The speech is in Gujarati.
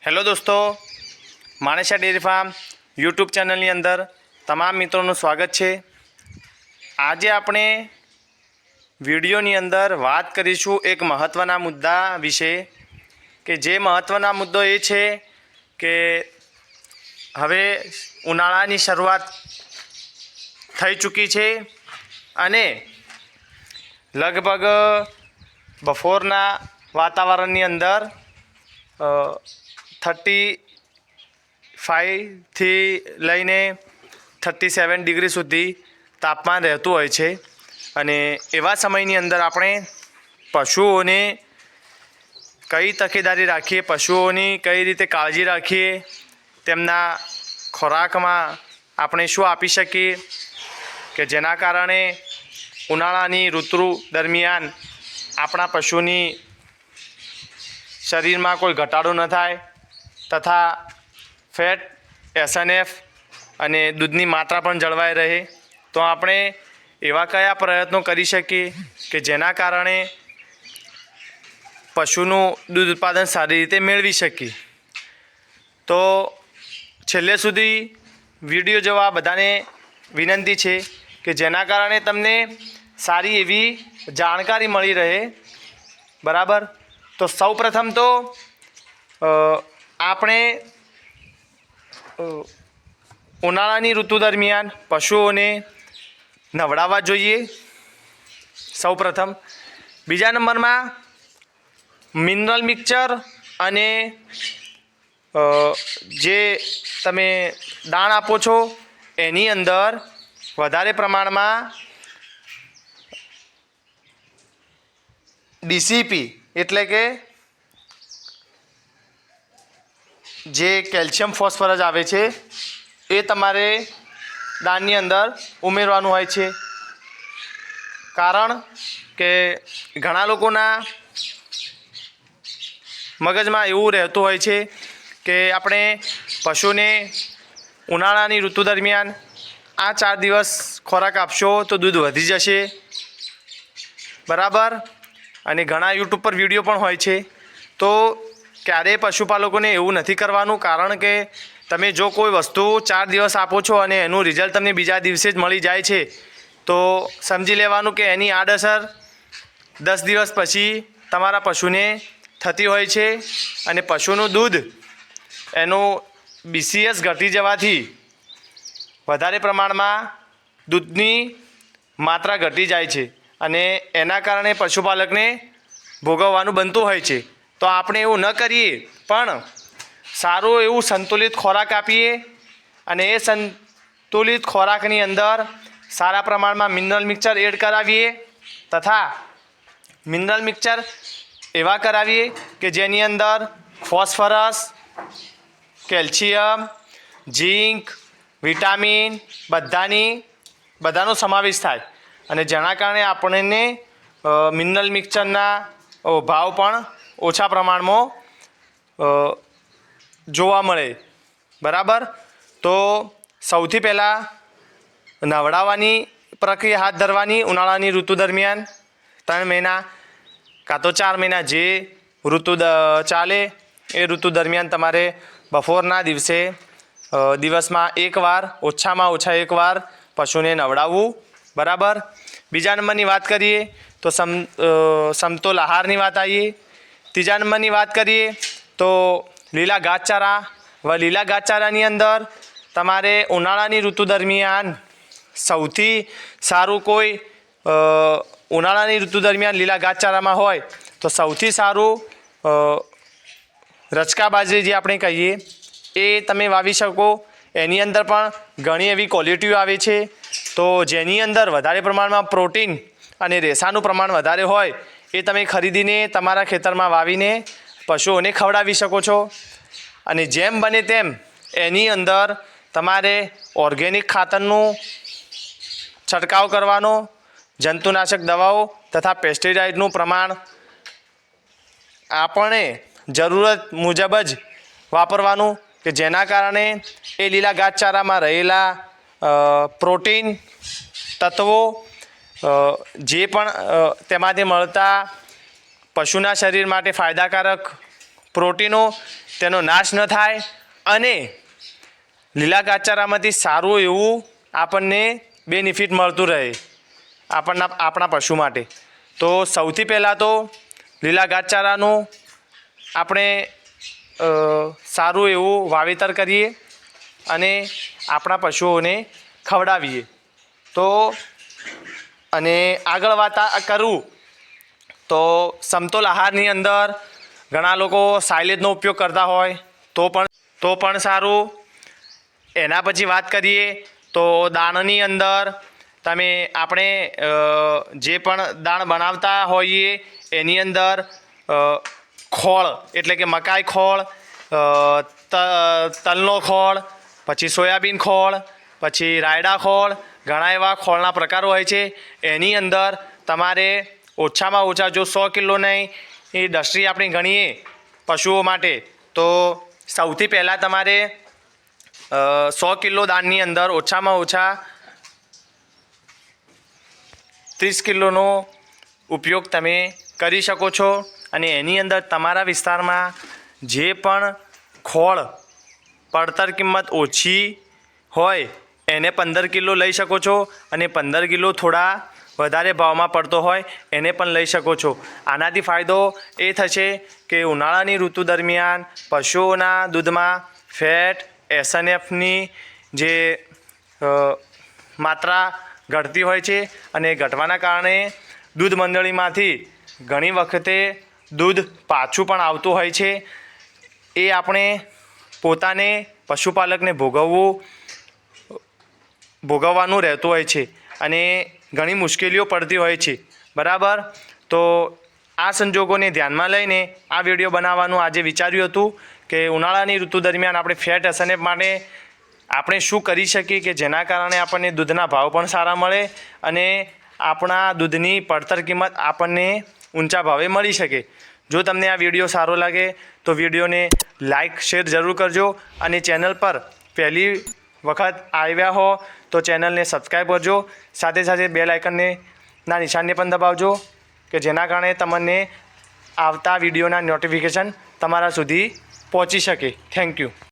હેલો દોસ્તો, માણેસા ડેરી ફાર્મ યુટ્યુબ ચેનલની અંદર તમામ મિત્રોનું સ્વાગત છે। આજે આપણે વિડીયોની અંદર વાત કરીશું એક મહત્ત્વના મુદ્દા વિશે કે જે મહત્ત્વના મુદ્દો એ છે કે હવે ઉનાળાની શરૂઆત થઈ ચૂકી છે અને લગભગ બપોરના વાતાવરણની અંદર 35થી લઈને 37 ડિગ્રી સુધી તાપમાન રહેતું હોય છે અને એવા સમયની અંદર આપણે પશુઓને કઈ તકેદારી રાખીએ, પશુઓની કઈ રીતે કાળજી રાખીએ, તેમના ખોરાકમાં આપણે શું આપી શકીએ કે જેના કારણે ઉનાળાની ઋતુ દરમિયાન આપણા પશુની શરીરમાં કોઈ ઘટાડો ન થાય તથા ફેટ, SNF અને દૂધની માત્રા પણ જળવાઈ રહે। તો આપણે એવા કયા પ્રયત્નો કરી શકીએ કે જેના કારણે પશુનું દૂધ ઉત્પાદન સારી રીતે મેળવી શકીએ। તો છેલ્લે સુધી વિડીયો જોવા બધાને વિનંતી છે કે જેના કારણે તમને સારી એવી જાણકારી મળી રહે, બરાબર। તો સૌપ્રથમ તો આપણે ઉનાળાની ઋતુ દરમિયાન પશુઓને નવડાવવા જોઈએ સૌપ્રથમ। બીજા નંબરમાં મિનરલ મિક્સચર અને જે તમે દાણ આપો છો એની અંદર વધારે પ્રમાણમાં DCP એટલે કે જે કેલ્શિયમ ફોસ્ફરસ આવે છે એ તમારે દાણની અંદર ઉમેરવાનું હોય છે। કારણ કે ઘણા લોકોના મગજમાં એવું રહેતું હોય છે કે આપણે પશુને ઉનાળાની ઋતુ દરમિયાન આ 4 દિવસ ખોરાક આપશો તો દૂધ વધી જશે, બરાબર। અને ઘણા યુટ્યુબ પર વિડીયો પણ હોય છે। તો ક્યારેય પશુપાલકોને એવું નથી કરવાનું, કારણ કે તમે જો કોઈ વસ્તુ 4 દિવસ આપો છો અને એનું રિઝલ્ટ તમને બીજા દિવસે જ મળી જાય છે તો સમજી લેવાનું કે એની આડઅસર 10 દિવસ પછી તમારા પશુને થતી હોય છે અને પશુનું દૂધ એનું BCS ઘટી જવાથી વધારે પ્રમાણમાં દૂધની માત્રા ઘટી જાય છે અને એના કારણે પશુપાલકને ભોગવવાનું બનતું હોય છે। તો આપણે એવું ન કરીએ પણ સારું એવું સંતુલિત ખોરાક આપીએ અને એ સંતુલિત ખોરાકની અંદર સારા પ્રમાણમાં મિનરલ મિક્સચર એડ કરાવીએ તથા મિનરલ મિક્સચર એવા કરાવીએ કે જેની અંદર ફોસ્ફરસ, કેલ્શિયમ, ઝીંક, વિટામિન બધાનો સમાવેશ થાય અને જેના કારણે આપણને મિનરલ મિક્સચરના ભાવ પણ ઓછા પ્રમાણમાં જોવા મળે, બરાબર। તો સૌથી પહેલાં નવડાવવાની પ્રક્રિયા હાથ ધરવાની ઉનાળાની ઋતુ દરમિયાન 3 મહિના કાં તો 4 મહિના જે ઋતુ ચાલે એ ઋતુ દરમિયાન તમારે બપોરના દિવસમાં એકવાર, ઓછામાં ઓછા એકવાર પશુને નવડાવવું, બરાબર। બીજા નંબરની વાત કરીએ તો સમતોલ આહારની વાત આવીએ। ત્રીજા નંબરની વાત કરીએ તો લીલા ઘાસચારા। લીલા ઘાસચારાની અંદર તમારે ઉનાળાની ઋતુ દરમિયાન સૌથી સારું કોઈ ઉનાળાની ઋતુ દરમિયાન લીલા ઘાસચારામાં હોય તો સૌથી સારું રચકા બાજરી જે આપણે કહીએ એ તમે વાવી શકો। એની અંદર પણ ઘણી એવી ક્વોલિટીઓ આવે છે તો જેની અંદર વધારે પ્રમાણમાં પ્રોટીન અને રેસાનું પ્રમાણ વધારે હોય એ તમે ખરીદીને તમારા ખેતરમાં વાવીને પશુઓને ખવડાવી શકો છો। અને જેમ બને તેમ એની અંદર તમારે ઓર્ગેનિક ખાતરનું છંટકાવ કરવાનો, જંતુનાશક દવાઓ તથા પેસ્ટિસાઇડનું પ્રમાણ આપણે જરૂરત મુજબ જ વાપરવાનું કે જેના કારણે એ લીલા ઘાસચારામાં રહેલા પ્રોટીન તત્વો જે પણ તેમાંથી મળતા પશુના શરીર માટે ફાયદાકારક પ્રોટીનો તેનો નાશ ન થાય અને લીલા ઘાસચારામાંથી સારું એવું આપણને બેનિફિટ મળતું રહે આપણા પશુ માટે. તો સૌથી પહેલાં તો લીલા ઘાસચારાનું આપણે સારું એવું વાવેતર કરીએ અને આપણા પશુઓને ખવડાવીએ. તો અને આગળ વાત કરું તો સમતોલ આહારની અંદર ઘણા લોકો સાયલેજનો ઉપયોગ કરતા હોય તો પણ સારું. એના પછી વાત કરીએ તો દાણની અંદર આપણે જે પણ દાણ બનાવતા હોઈએ એની અંદર ખોળ એટલે કે મકાઈ ખોળ, તલનો ખોળ, પછી સોયાબીન ખોળ, પછી રાયડા ખોળ, ઘણા એવા ખોળના પ્રકારો હોય છે. એની અંદર તમારે ઓછામાં ઓછા જો 100 કિલોની એ ડસ્ટ્રી આપણે ગણીએ પશુઓ માટે તો સૌથી પહેલાં તમારે 100 કિલો દાણની અંદર ઓછામાં ઓછા 30 કિલોનો ઉપયોગ તમે કરી શકો છો. અને એની અંદર તમારા વિસ્તારમાં જે પણ ખોળ પડતર કિંમત ઓછી હોય એને 15 કિલો લઈ શકો છો અને 15 કિલો થોડા વધારે ભાવમાં પડતો હોય એને પણ લઈ શકો છો. આનાથી ફાયદો એ થશે કે ઉનાળાની ઋતુ દરમિયાન પશુઓના દૂધમાં ફેટ SNFની જે માત્રા ઘટતી હોય છે અને ઘટવાના કારણે દૂધ મંડળીમાંથી ઘણી વખતે દૂધ પાછું પણ આવતું હોય છે. એ આપણે પોતાને પશુપાલકને ભોગવવાનું રહેતું હોય છે અને ઘણી મુશ્કેલીઓ પડતી હોય છે. બરાબર. તો આ સંજોગોને ધ્યાનમાં લઈને આ વિડીયો બનાવવાનું આજે વિચાર્યું હતું કે ઉનાળાની ઋતુ દરમિયાન આપણે ફેટ SNF માટે આપણે શું કરી શકીએ કે જેના કારણે આપણને દૂધના ભાવ પણ સારા મળે અને આપણા દૂધની પડતર કિંમત આપણને ઊંચા ભાવે મળી શકે. જો તમને આ વિડીયો સારો લાગે તો વિડીયોને લાઇક શેર જરૂર કરજો અને ચેનલ પર પહેલી વખત આવ્યા હો તો ચેનલને સબસ્ક્રાઈબ કરજો. સાથે સાથે બેલ આઇકનના નિશાનને પણ દબાવજો કે જેના કારણે તમને આવતા વિડીયોના નોટિફિકેશન તમારા સુધી પહોંચી શકે. Thank you.